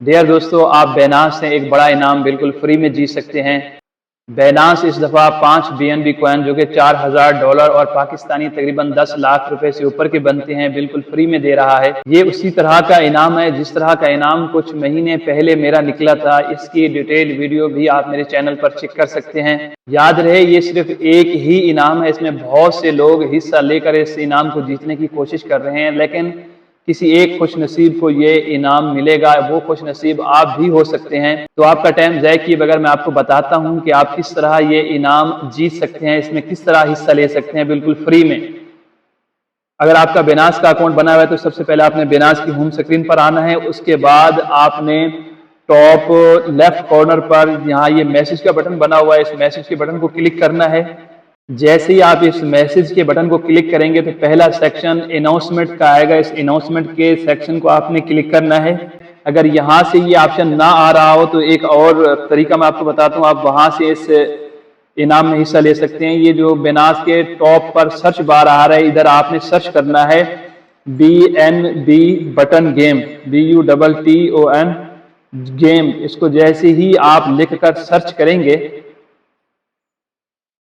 Dear दोस्तों, आप बेनास से एक बड़ा इनाम बिल्कुल फ्री में जीत सकते हैं। बेनास इस दफ़ा 5 BNB कॉइन जो कि $4000 और पाकिस्तानी तकरीबन 10 लाख रुपए से ऊपर के बनते हैं, बिल्कुल फ्री में दे रहा है। ये उसी तरह का इनाम है जिस तरह का इनाम कुछ महीने पहले मेरा निकला था। इसकी डिटेल वीडियो भी आप मेरे चैनल पर चेक कर सकते हैं। याद रहे, ये सिर्फ एक ही इनाम है, इसमें बहुत से लोग हिस्सा लेकर इस इनाम को जीतने की कोशिश कर रहे हैं, लेकिन किसी एक खुश नसीब को ये इनाम मिलेगा। वो खुश नसीब आप भी हो सकते हैं। तो आपका टाइम ज़ाय किए बगैर मैं आपको बताता हूं कि आप किस तरह ये इनाम जीत सकते हैं, इसमें किस तरह हिस्सा ले सकते हैं बिल्कुल फ्री में। अगर आपका बेनास का अकाउंट बना हुआ है तो सबसे पहले आपने बेनास की होम स्क्रीन पर आना है। उसके बाद आपने टॉप लेफ्ट कॉर्नर पर यहाँ ये मैसेज का बटन बना हुआ है, इस मैसेज के बटन को क्लिक करना है। जैसे ही आप इस मैसेज के बटन को क्लिक करेंगे तो पहला सेक्शन अनाउंसमेंट का आएगा। इस अनाउंसमेंट के सेक्शन को आपने क्लिक करना है। अगर यहाँ से ये ऑप्शन ना आ रहा हो तो एक और तरीका मैं आपको बताता हूँ, आप वहाँ से इस इनाम में हिस्सा ले सकते हैं। ये जो बेनास के टॉप पर सर्च बार आ रहा है, इधर आपने सर्च करना है BNB button game, BUTTON game. इसको जैसे ही आप लिखकर सर्च करेंगे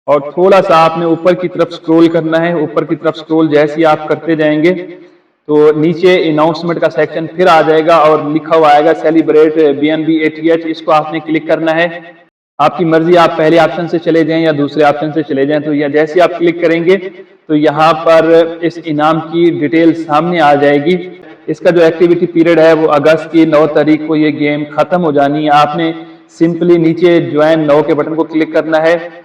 और थोड़ा सा आपने ऊपर की तरफ स्क्रॉल करना है। ऊपर की तरफ स्क्रॉल जैसे ही आप करते जाएंगे तो नीचे अनाउंसमेंट का सेक्शन फिर आ जाएगा और लिखा हुआ आएगा सेलिब्रेट BNB 88। इसको आपने क्लिक करना है। आपकी मर्जी, आप पहले ऑप्शन से चले जाएं या दूसरे ऑप्शन से चले जाएं। तो या जैसे आप क्लिक करेंगे तो यहाँ पर इस इनाम की डिटेल सामने आ जाएगी। इसका जो एक्टिविटी पीरियड है वो अगस्त की 9 तारीख को ये गेम खत्म हो जानी है। आपने सिंपली नीचे ज्वाइन नाउ के बटन को क्लिक करना है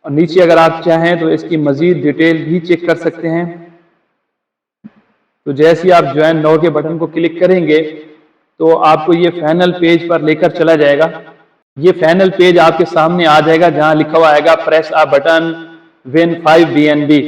और नीचे अगर आप चाहें तो इसकी मजीद डिटेल भी चेक कर सकते हैं। तो जैसे ही आप ज्वाइन नाउ के बटन को क्लिक करेंगे तो आपको ये फाइनल पेज पर लेकर चला जाएगा। ये फाइनल पेज आपके सामने आ जाएगा जहां लिखा हुआ आएगा press a button win 5 BNB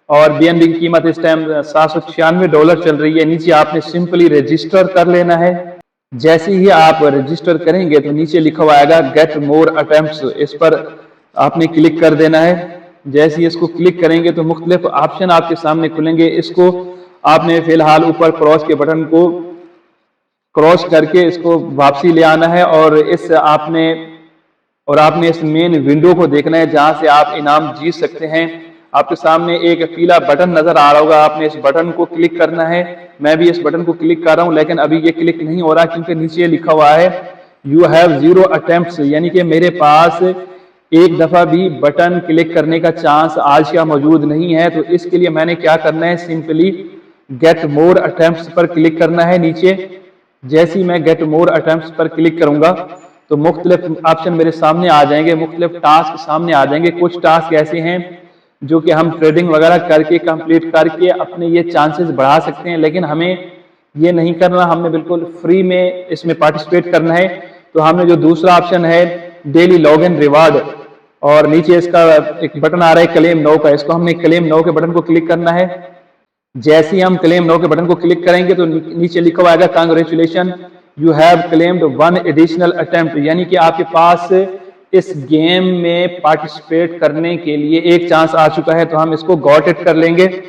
और BNB की कीमत इस टाइम $796 चल रही है। नीचे आपने सिंपली रजिस्टर कर लेना है। जैसे ही आप रजिस्टर करेंगे तो नीचे लिखा हुआ आएगा गेट मोर अटेम्प्ट्स, इस पर आपने क्लिक कर देना है। जैसे ही इसको क्लिक करेंगे तो मुख्तलिफ ऑप्शन आपके सामने खुलेंगे। इसको आपने फिलहाल ऊपर क्रॉस के बटन को क्रॉस करके इसको वापसी ले आना है और आपने इस मेन विंडो को देखना है जहां से आप इनाम जीत सकते हैं। आपके सामने एक पीला बटन नजर आ रहा होगा, आपने इस बटन को क्लिक करना है। मैं भी इस बटन को क्लिक कर रहा हूं लेकिन अभी ये क्लिक नहीं हो रहा क्योंकि नीचे लिखा हुआ है यू हैव 0 अटेम्प्ट्स, यानी कि मेरे पास एक दफा भी बटन क्लिक करने का चांस आज का मौजूद नहीं है। तो इसके लिए मैंने क्या करना है, सिंपली गेट मोर अटेम्प्ट्स पर क्लिक करना है नीचे। जैसे ही मैं गेट मोर अटेम्प्ट्स पर क्लिक करूंगा तो मुख्तलिफ ऑप्शन मेरे सामने आ जाएंगे, मुख्तलिफ टास्क सामने आ जाएंगे। कुछ टास्क ऐसे हैं जो कि हम ट्रेडिंग वगैरह करके कंप्लीट करके अपने ये चांसेस बढ़ा सकते हैं, लेकिन हमें ये नहीं करना, हमने बिल्कुल फ्री में इसमें पार्टिसिपेट करना है। तो हमने जो दूसरा ऑप्शन है डेली लॉग इन रिवार्ड और नीचे इसका एक बटन आ रहा है क्लेम नाउ का, इसको हमने क्लेम नाउ के बटन को क्लिक करना है। जैसे ही हम क्लेम नाउ के बटन को क्लिक करेंगे तो नीचे लिखा हुआ आएगा congratulation you have claimed 1 additional attempt, यानी कि आपके पास इस गेम में पार्टिसिपेट करने के लिए एक चांस आ चुका है। तो हम इसको गॉट इट कर लेंगे।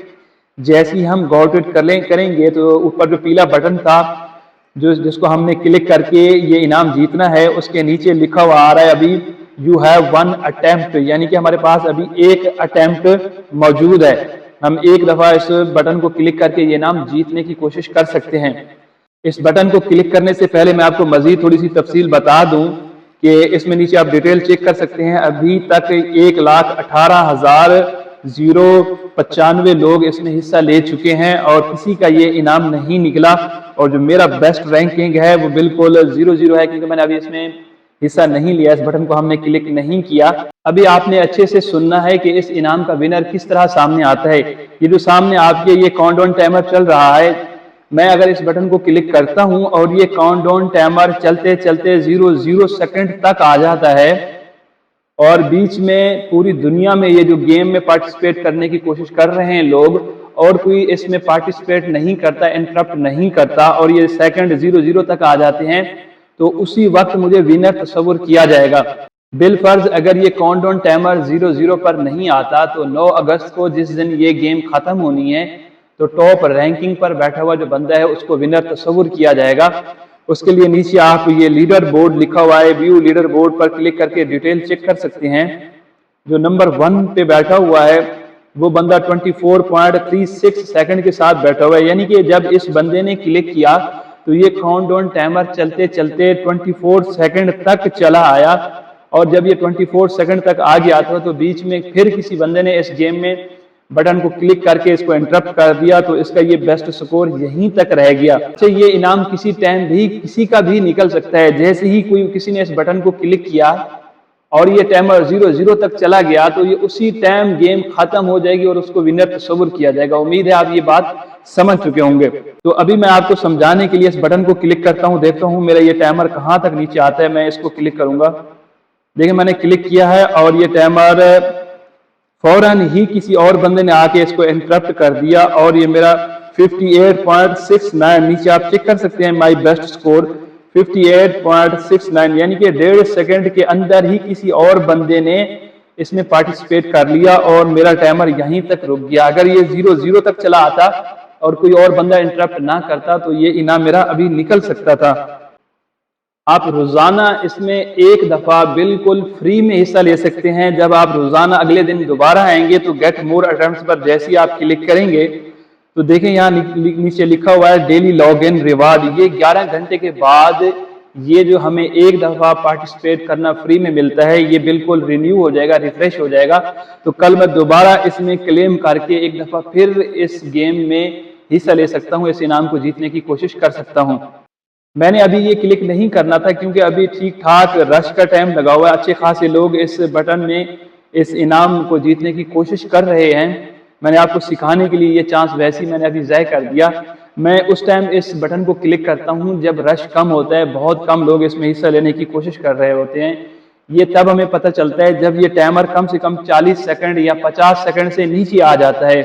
जैसे ही हम गॉट इट करेंगे तो ऊपर जो पीला बटन था जिसको हमने क्लिक करके ये इनाम जीतना है, उसके नीचे लिखा हुआ आ रहा है अभी यू हैव 1 अटेम्प्ट, यानी कि हमारे पास अभी एक अटेम्प्ट मौजूद है। हम एक दफा इस बटन को क्लिक करके ये इनाम जीतने की कोशिश कर सकते हैं। इस बटन को क्लिक करने से पहले मैं आपको मजीद थोड़ी सी तफसील बता दूं कि इसमें नीचे आप डिटेल चेक कर सकते हैं। अभी तक 1,18,095 लोग इसमें हिस्सा ले चुके हैं और किसी का ये इनाम नहीं निकला। और जो मेरा बेस्ट रैंकिंग है वो बिल्कुल 0-0 है क्योंकि मैंने अभी इसमें हिस्सा नहीं लिया, इस बटन को हमने क्लिक नहीं किया। अभी आपने अच्छे से सुनना है कि इस इनाम का विनर किस तरह सामने आता है। ये जो सामने आपके ये काउंटडाउन टाइमर चल रहा है, मैं अगर इस बटन को क्लिक करता हूं और ये काउंटडाउन टाइमर चलते चलते 0 सेकंड तक आ जाता है और बीच में पूरी दुनिया में ये जो गेम में पार्टिसिपेट करने की कोशिश कर रहे हैं लोग और कोई इसमें पार्टिसिपेट नहीं करता, इंटरप्ट नहीं करता और ये सेकंड 0 तक आ जाते हैं, तो उसी वक्त मुझे विनर तस्वुर किया जाएगा। बिलफर्ज अगर ये काउंटडाउन टाइमर 0 पर नहीं आता तो 9 अगस्त को जिस दिन ये गेम खत्म होनी है तो टॉप रैंकिंग पर बैठा हुआ जो बंदा है उसको विनर तस्वुर किया जाएगा। उसके लिए नीचे आप ये लीडर बोर्ड लिखा हुआ है, व्यू लीडर बोर्ड पर क्लिक करके डिटेल चेक कर सकते हैं। जो नंबर 1 पे बैठा हुआ है वो बंदा 24.36 सेकंड के साथ बैठा हुआ है, यानी कि जब इस बंदे ने क्लिक किया तो ये काउंटडाउन टाइमर चलते चलते 24 सेकंड तक चला आया, और जब ये 24 सेकंड तक आ गया था तो बीच में फिर किसी बंदे ने इस गेम में बटन को क्लिक करके इसको इंटरप्ट कर दिया, तो इसका ये बेस्ट स्कोर यहीं तक रह गया। अच्छा, ये इनाम किसी टाइम भी किसी का भी निकल सकता है। जैसे ही कोई किसी ने इस बटन को क्लिक किया और ये टाइमर 0-0 तक चला गया तो ये उसी टाइम गेम खत्म हो जाएगी और उसको विनर तस्वीर किया जाएगा। उम्मीद है आप ये बात समझ चुके होंगे। तो अभी मैं आपको समझाने के लिए इस बटन को क्लिक करता हूं, देखता हूं मेरा ये टाइमर कहां तक नीचे आता है। मैं इसको क्लिक करूंगा, देखिए मैंने क्लिक किया है और ये टाइमर फौरन ही किसी और बंदे ने आके इसको इंटरप्ट कर दिया और ये मेरा 58.69, नीचे आप चेक कर सकते हैं माई बेस्ट स्कोर 58.69, यानी कि 1.5 सेकंड के अंदर ही किसी और बंदे ने इसमें पार्टिसिपेट कर लिया और मेरा टाइमर यहीं तक रुक गया। अगर ये 0-0 तक चला आता और कोई और बंदा इंटरप्ट ना करता तो ये इनाम मेरा अभी निकल सकता था। आप रोजाना इसमें एक दफा बिल्कुल फ्री में हिस्सा ले सकते हैं। जब आप रोजाना अगले दिन दोबारा आएंगे तो गेट मोर अटेम्प्ट्स पर जैसे ही आप क्लिक करेंगे तो देखें यहाँ नीचे लिखा हुआ है डेली लॉग इन रिवार्ड। ये 11 घंटे के बाद ये जो हमें एक दफा पार्टिसिपेट करना फ्री में मिलता है ये बिल्कुल रिन्यू हो जाएगा, रिफ्रेश हो जाएगा। तो कल मैं दोबारा इसमें क्लेम करके एक दफा फिर इस गेम में हिस्सा ले सकता हूँ, इस इनाम को जीतने की कोशिश कर सकता हूँ। मैंने अभी ये क्लिक नहीं करना था क्योंकि अभी ठीक ठाक रश का टाइम लगा हुआ है, अच्छे खासे लोग इस बटन में इस इनाम को जीतने की कोशिश कर रहे हैं। मैंने आपको सिखाने के लिए ये चांस वैसे ही मैंने अभी ज़ाय कर दिया। मैं उस टाइम इस बटन को क्लिक करता हूँ जब रश कम होता है, बहुत कम लोग इसमें हिस्सा लेने की कोशिश कर रहे होते हैं। ये तब हमें पता चलता है जब ये टाइमर कम से कम 40 सेकंड या 50 सेकंड से नीचे आ जाता है।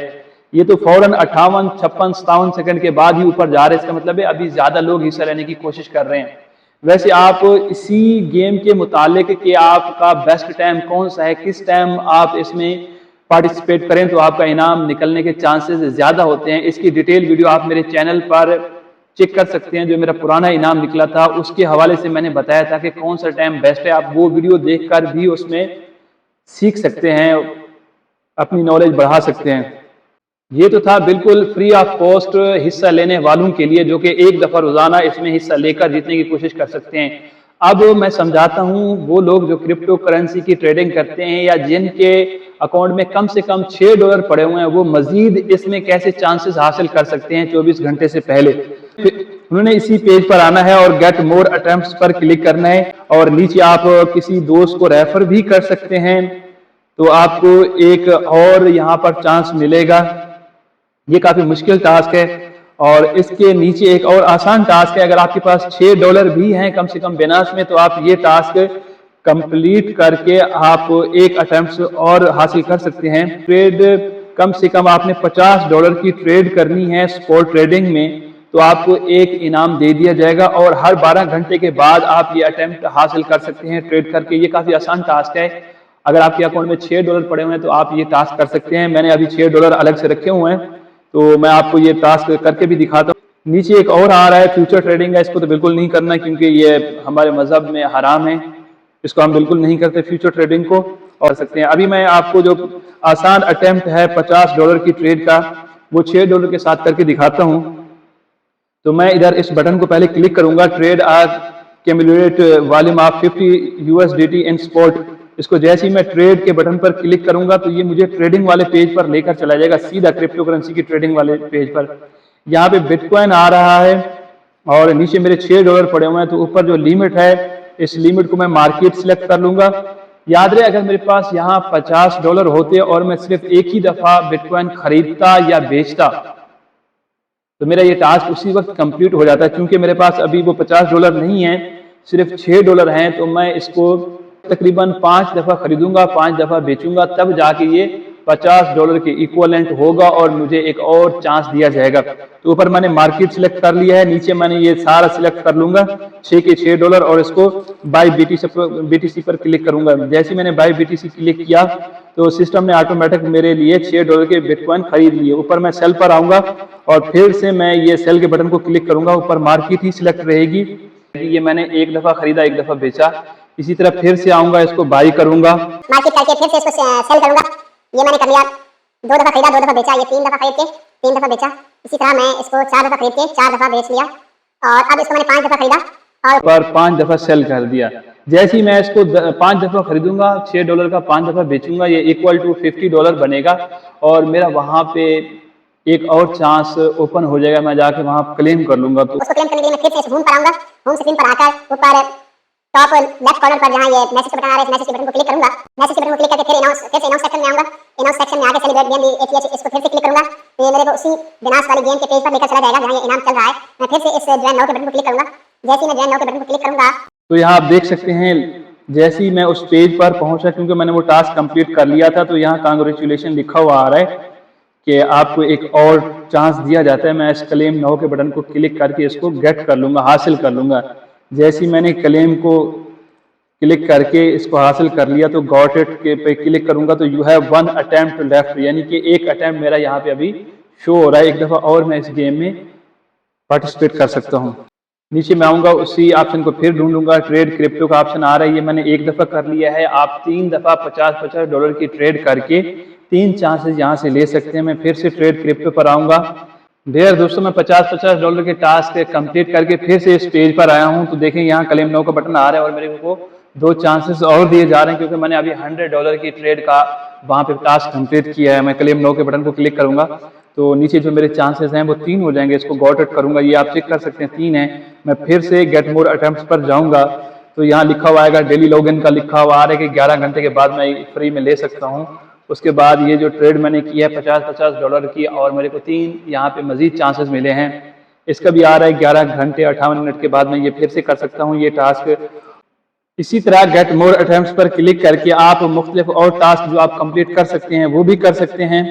ये तो फौरन 58, 56, 57 सेकंड के बाद ही ऊपर जा रहे हैं, इसका मतलब है अभी ज्यादा लोग हिस्सा लेने की कोशिश कर रहे हैं। वैसे आप इसी गेम के मुतालिक कि आपका बेस्ट टाइम कौन सा है, किस टाइम आप इसमें पार्टिसिपेट करें तो आपका इनाम निकलने के चांसेस ज्यादा होते हैं, इसकी डिटेल वीडियो आप मेरे चैनल पर चेक कर सकते हैं। जो मेरा पुराना इनाम निकला था उसके हवाले से मैंने बताया था कि कौन सा टाइम बेस्ट है। आप वो वीडियो देखकर भी उसमें सीख सकते हैं, अपनी नॉलेज बढ़ा सकते हैं। ये तो था बिल्कुल फ्री ऑफ कॉस्ट हिस्सा लेने वालों के लिए जो कि एक दफा रोजाना इसमें हिस्सा लेकर जीतने की कोशिश कर सकते हैं। अब मैं समझाता हूं वो लोग जो क्रिप्टो करेंसी की ट्रेडिंग करते हैं या जिनके अकाउंट में कम से कम $6 पड़े हुए हैं वो मजीद इसमें कैसे चांसेस हासिल कर सकते हैं 24 घंटे से पहले। उन्होंने इसी पेज पर आना है और गेट मोर अटेम्प्ट्स पर क्लिक करना है और नीचे आप किसी दोस्त को रेफर भी कर सकते हैं तो आपको एक और यहाँ पर चांस मिलेगा। ये काफी मुश्किल टास्क है और इसके नीचे एक और आसान टास्क है। अगर आपके पास $6 भी हैं कम से कम बिनास में तो आप ये टास्क कंप्लीट करके आप एक अटेम्प्ट और हासिल कर सकते हैं। ट्रेड कम से कम आपने $50 की ट्रेड करनी है स्पॉट ट्रेडिंग में तो आपको एक इनाम दे दिया जाएगा और हर 12 घंटे के बाद आप ये अटेम्प्ट हासिल कर सकते हैं ट्रेड करके। ये काफी आसान टास्क है। अगर आपके अकाउंट में $6 पड़े हुए हैं तो आप ये टास्क कर सकते हैं। मैंने अभी $6 अलग से रखे हुए हैं तो मैं आपको ये टास्क करके भी दिखाता हूँ। नीचे एक और आ रहा है फ्यूचर ट्रेडिंग है, इसको तो बिल्कुल नहीं करना क्योंकि ये हमारे मजहब में हराम है, इसको हम बिल्कुल नहीं करते फ्यूचर ट्रेडिंग को। और सकते हैं अभी मैं आपको जो आसान अटेम्प्ट है $50 की ट्रेड का वो $6 के साथ करके दिखाता हूँ। तो मैं इधर इस बटन को पहले क्लिक करूंगा, ट्रेड आज cumulative volume of 50 USDT in spot. इसको जैसे ही मैं ट्रेड के बटन पर क्लिक करूंगा तो ये मुझे ट्रेडिंग वाले पेज पर लेकर चला जाएगा, सीधा क्रिप्टो करेंसी की ट्रेडिंग वाले पेज पर। यहाँ पे बिटकॉइन आ रहा है और नीचे मेरे $6 पड़े हुए हैं तो ऊपर जो लिमिट है इस लिमिट को मैं मार्केट सिलेक्ट कर लूंगा। याद रहे अगर मेरे पास यहाँ $50 होते और मैं सिर्फ एक ही दफा बिटकॉइन खरीदता या बेचता तो मेरा ये टास्क उसी वक्त कंप्लीट हो जाता है। क्योंकि मेरे पास अभी वो $50 नहीं है, सिर्फ $6 हैं तो मैं इसको तकरीबन 5 दफा खरीदूंगा, 5 दफा बेचूंगा, तब जाके ये $50 के इक्वलेंट होगा और मुझे एक और चांस दिया जाएगा। तो ऊपर मैंने मार्केट सिलेक्ट कर लिया है, नीचे मैंने ये सारा सिलेक्ट कर लूंगा 6 के $6 और इसको बाय BTC पर क्लिक करूंगा। जैसे मैंने बाय BTC क्लिक किया तो सिस्टम ने ऑटोमेटिक मेरे लिए $6 के बिटकॉइन खरीद लिए। ऊपर मैं सेल पर आऊंगा और फिर से मैं ये सेल के बटन को क्लिक करूंगा, ऊपर मार्केट ही सिलेक्ट रहेगी। ये मैंने एक दफा खरीदा, एक दफा बेचा। इसी तरह फिर से आऊंगा, इसको बाई करूंगा, मार्केट करके फिर से इसको सेल करूंगा। ये मैंने कर लिया, 2 दफा खरीदा, 2 दफा बेचा, ये 3 दफा खरीद के 3 दफा बेचा। इसी तरह मैं इसको 4 दफा खरीद के 4 दफा बेच लिया और अब इसको मैंने 5 दफा खरीदा और पर 5 दफा सेल कर दिया। जैसे ही मैं इसको 5 दफा खरीदूंगा, $6 का 5 दफा बेचूंगा, ये इक्वल टू $50 बनेगा और मेरा वहां पे एक और चांस ओपन हो जाएगा, मैं जाके वहां क्लेम कर लूंगा। तो उसको क्लेम करने के लिए मैं फिर से होम पर आऊंगा, होम स्क्रीन पर आकर ऊपर टॉप लेफ्ट कॉर्नर पर जहां ये मैसेज का बटन आ रहा है, इस मैसेज के बटन को क्लिक करूंगा। मैसेज के बटन को क्लिक करके फिर अनाउंस सेक्शन में आऊंगा। अनाउंस सेक्शन में आके सेलिब्रेट गेम ATH इसको फिर से क्लिक करूंगा, तो ये मेरे को उसी विनाश वाले गेम के पेज पर लेकर चला जाएगा जहां ये इनाम चल रहा है। मैं फिर से इस ज्वाइन नाउ के बटन को क्लिक करूंगा। जैसे ही मैं ज्वाइन नाउ के बटन को क्लिक करूंगा तो यहाँ आप देख सकते हैं, जैसे ही मैं उस पेज पर पहुंचा, क्योंकि मैंने वो टास्क कंप्लीट कर लिया था, तो यहाँ कांग्रेचुलेशन लिखा हुआ आ रहा है कि आपको एक और चांस दिया जाता है। मैं इस क्लेम नाउ के बटन को क्लिक करके इसको गेट कर लूंगा, हासिल कर लूंगा। जैसे ही मैंने क्लेम को क्लिक करके इसको हासिल कर लिया, तो गॉट इट के पे क्लिक करूंगा, तो यू हैव 1 अटेम्प्ट लेफ्ट, यानी कि एक अटेम्प्ट मेरा यहाँ पे अभी शो हो रहा है। एक दफा और मैं इस गेम में पार्टिसिपेट कर सकता हूँ। नीचे मैं आऊंगा, उसी ऑप्शन को फिर ढूंढूंगा, ट्रेड क्रिप्टो का ऑप्शन आ रहा है, ये मैंने एक दफा कर लिया है। आप 3 दफा $50 की ट्रेड करके 3 चांसेस यहाँ से ले सकते हैं। मैं फिर से ट्रेड क्रिप्टो पर आऊंगा। डियर दोस्तों, मैं $50 के टास्क कंप्लीट करके फिर से इस पेज पर आया हूं, तो देखें यहाँ क्लेम नाउ का बटन आ रहा है और मेरे को 2 चांसेस और दिए जा रहे हैं, क्योंकि मैंने अभी $100 की ट्रेड का वहां पे टास्क कंप्लीट किया है। मैं क्लेम नाउ के बटन को क्लिक करूंगा तो नीचे जो मेरे चांसेस हैं वो 3 हो जाएंगे। इसको गॉट इट करूंगा, ये आप चेक कर सकते हैं 3 है। मैं फिर से गेट मोर अटेम्प्ट्स पर जाऊंगा, तो यहाँ लिखा हुआ आएगा, डेली लॉगिन का लिखा हुआ आ रहा है कि 11 घंटे के बाद मैं फ्री में ले सकता हूँ। उसके बाद ये जो ट्रेड मैंने की है $50 की, और मेरे को 3 यहाँ पे मजीद चांसेस मिले हैं। इसका भी आ रहा है 11 घंटे 58 मिनट के बाद मैं ये फिर से कर सकता हूँ ये टास्क। इसी तरह गेट मोर अटेम्प्ट्स पर क्लिक करके आप मुख्तलिफ और टास्क जो आप कंप्लीट कर सकते हैं वो भी कर सकते हैं।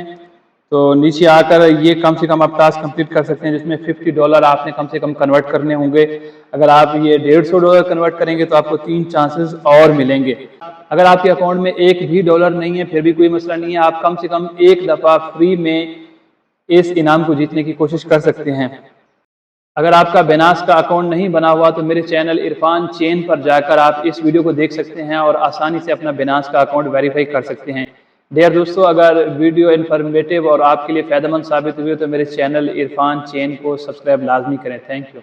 तो नीचे आकर ये कम से कम आप टास्क कंप्लीट कर सकते हैं, जिसमें $50 आपने कम से कम कन्वर्ट करने होंगे। अगर आप ये $150 कन्वर्ट करेंगे तो आपको 3 चांसेस और मिलेंगे। अगर आपके अकाउंट में एक भी डॉलर नहीं है फिर भी कोई मसला नहीं है, आप कम से कम एक दफ़ा फ्री में इस इनाम को जीतने की कोशिश कर सकते हैं। अगर आपका बिनास का अकाउंट नहीं बना हुआ तो मेरे चैनल इरफान चेन पर जाकर आप इस वीडियो को देख सकते हैं और आसानी से अपना बिनास का अकाउंट वेरीफाई कर सकते हैं। डियर दोस्तों, अगर वीडियो इन्फॉर्मेटिव और आपके लिए फ़ायदेमंद साबित हुई तो मेरे चैनल इरफान चेन को सब्सक्राइब लाजमी करें। Thank you.